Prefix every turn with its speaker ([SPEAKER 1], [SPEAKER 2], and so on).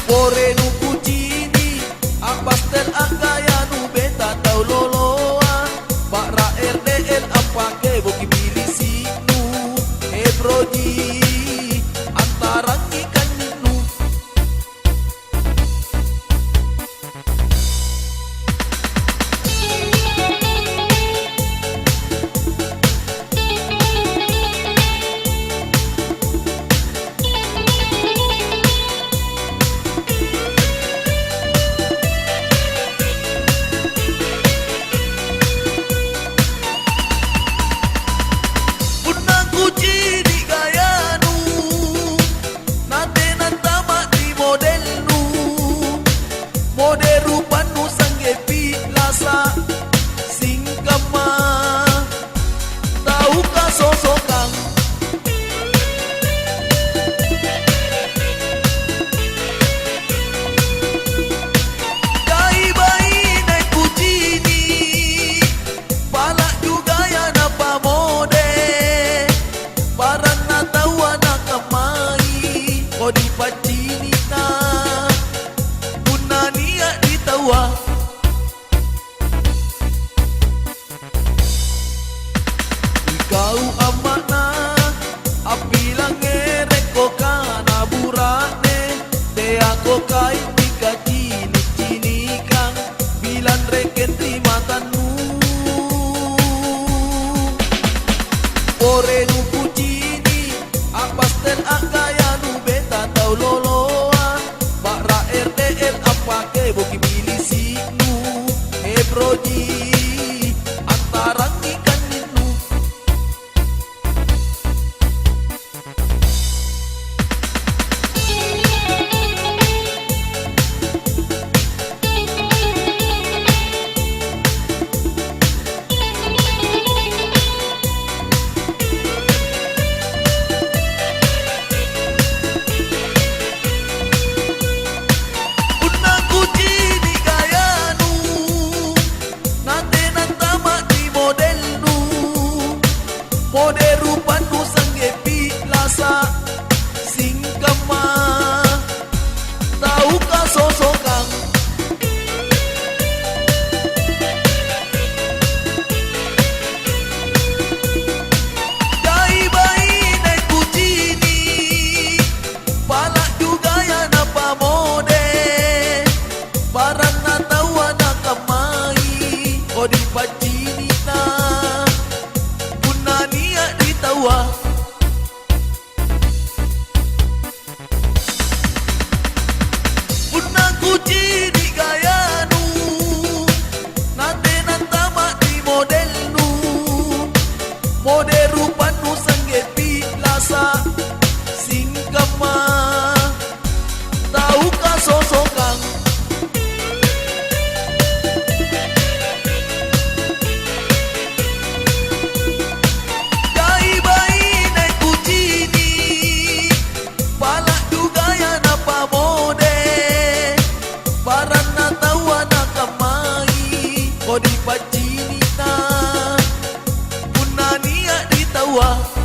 [SPEAKER 1] Moreno Puccini, ang pastel ang gaya nu beta tau loloa. Bakra RDL ang pakai boki bilisi nu Ebroji antarang ikan nu. Kau amana apilang ereko kana burane te ako kai tika cini kang bilan reken timatan-mu. Moreno Puccini, ang pastel ang gaya nu beta tau loloa. Bakra RDL ang pakai boki bilisi nu Ebroji antarang ikan nu. Mode rupa nu sanggepi lasa singkama tahu ka sosokang. Dai bai naik Puccini, pala juga ya napa mode barang na tawa na kamai odi Puccini na ditawa. Unang Puccini gaya nu nate nantama di model nu mode rupa nu sanggepi lasa singkama tahu ka sosokang. Di Puccini na punania ditawa.